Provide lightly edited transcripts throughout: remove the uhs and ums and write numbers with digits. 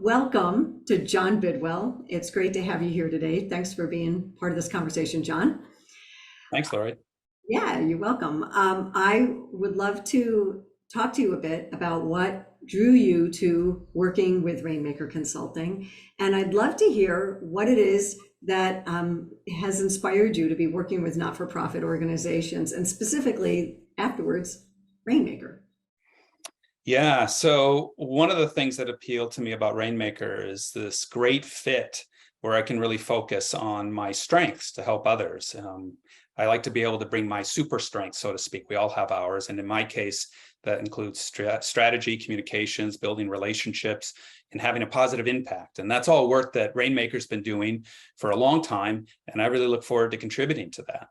welcome to John Bidwell. It's great to have you here today. Thanks for being part of this conversation, John. Thanks, Lori. Yeah, you're welcome. I would love to talk to you a bit about what drew you to working with Rainmaker Consulting. And I'd love to hear what it is that has inspired you to be working with not-for-profit organizations and specifically afterwards, Rainmaker. Yeah, so one of the things that appealed to me about Rainmaker is this great fit where I can really focus on my strengths to help others. I like to be able to bring my super strengths, so to speak. We all have ours. And in my case, that includes strategy, communications, building relationships, and having a positive impact. And that's all work that Rainmaker's been doing for a long time. And I really look forward to contributing to that.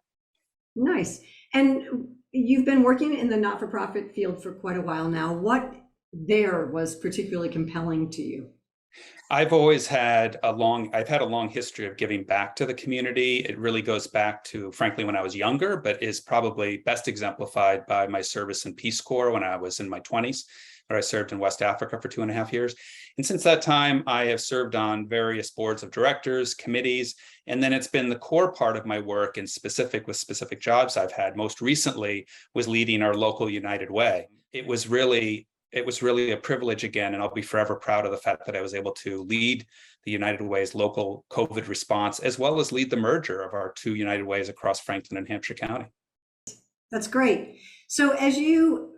Nice. And you've been working in the not-for-profit field for quite a while now. What there was particularly compelling to you? I've had a long history of giving back to the community. It really goes back to, frankly, when I was younger, but is probably best exemplified by my service in Peace Corps when I was in my 20s, where I served in West Africa for 2.5 years. And since that time, I have served on various boards of directors, committees, and then it's been the core part of my work with specific jobs I've had. Most recently was leading our local United Way. It was really a privilege again, and I'll be forever proud of the fact that I was able to lead the United Way's local COVID response, as well as lead the merger of our two United Ways across Franklin and Hampshire County. That's great. So as you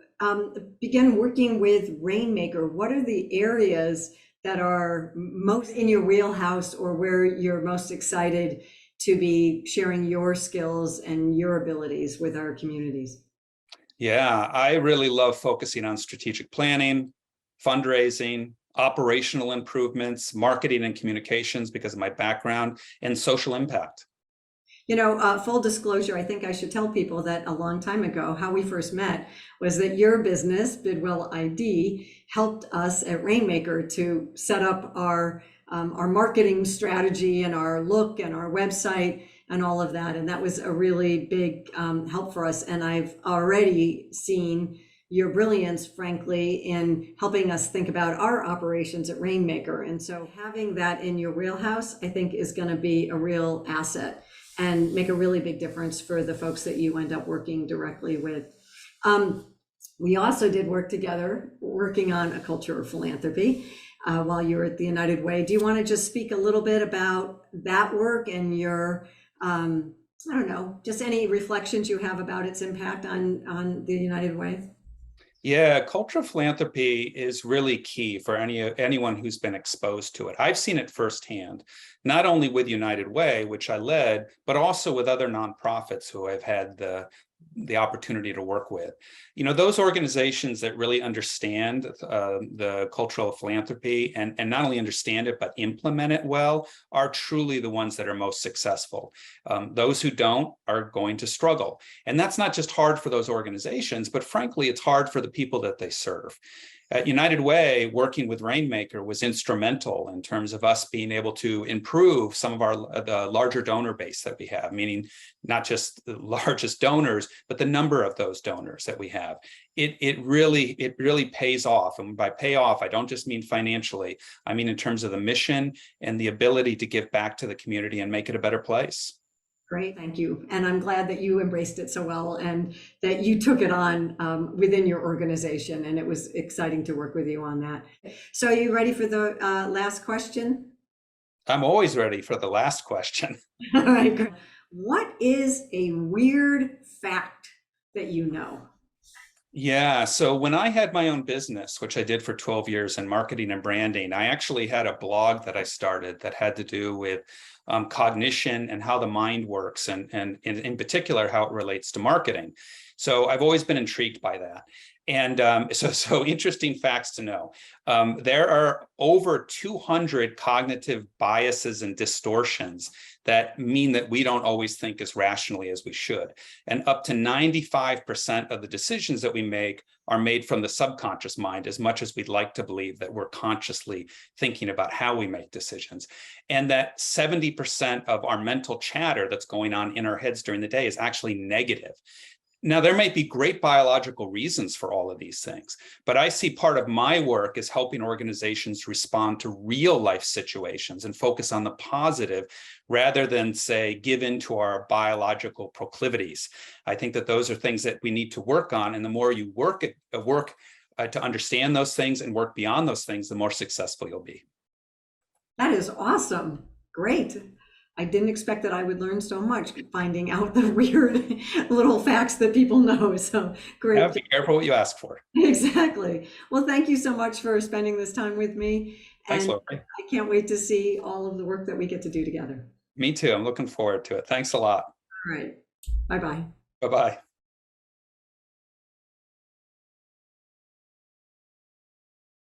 begin working with Rainmaker, what are the areas that are most in your wheelhouse or where you're most excited to be sharing your skills and your abilities with our communities? Yeah, I really love focusing on strategic planning, fundraising, operational improvements, marketing and communications because of my background, and social impact. Full disclosure, I think I should tell people that a long time ago, how we first met was that your business, Bidwell ID, helped us at Rainmaker to set up our marketing strategy and our look and our website and all of that. And that was a really big help for us. And I've already seen your brilliance, frankly, in helping us think about our operations at Rainmaker. And so having that in your wheelhouse, I think, is going to be a real asset and make a really big difference for the folks that you end up working directly with. We also did work together working on a culture of philanthropy while you were at the United Way. Do you want to just speak a little bit about that work and your, I don't know, just any reflections you have about its impact on the United Way? Yeah, cultural philanthropy is really key for anyone who's been exposed to it. I've seen it firsthand, not only with United Way, which I led, but also with other nonprofits who I've had the opportunity to work with. Those organizations that really understand the cultural philanthropy and not only understand it, but implement it well are truly the ones that are most successful. Those who don't are going to struggle. And that's not just hard for those organizations, but frankly, it's hard for the people that they serve. At United Way, working with Rainmaker was instrumental in terms of us being able to improve some of the larger donor base that we have, meaning not just the largest donors, but the number of those donors that we have. It really pays off. And by pay off, I don't just mean financially. I mean in terms of the mission and the ability to give back to the community and make it a better place. Great, thank you. And I'm glad that you embraced it so well and that you took it on within your organization. And it was exciting to work with you on that. So are you ready for the last question? I'm always ready for the last question. All right, good. What is a weird fact that you know? Yeah, so when I had my own business, which I did for 12 years in marketing and branding, I actually had a blog that I started that had to do with cognition and how the mind works, and in particular, how it relates to marketing. So I've always been intrigued by that. And so interesting facts to know. There are over 200 cognitive biases and distortions that mean that we don't always think as rationally as we should. And up to 95% of the decisions that we make are made from the subconscious mind, as much as we'd like to believe that we're consciously thinking about how we make decisions. And that 70% of our mental chatter that's going on in our heads during the day is actually negative. Now, there might be great biological reasons for all of these things, but I see part of my work is helping organizations respond to real life situations and focus on the positive rather than, say, give in to our biological proclivities. I think that those are things that we need to work on. And the more you work to understand those things and work beyond those things, the more successful you'll be. That is awesome. Great. I didn't expect that I would learn so much finding out the weird little facts that people know. So great. Yeah, be careful what you ask for. Exactly. Well, thank you so much for spending this time with me. Thanks, And Lori. I can't wait to see all of the work that we get to do together. Me too. I'm looking forward to it. Thanks a lot. All right. Bye-bye. Bye-bye.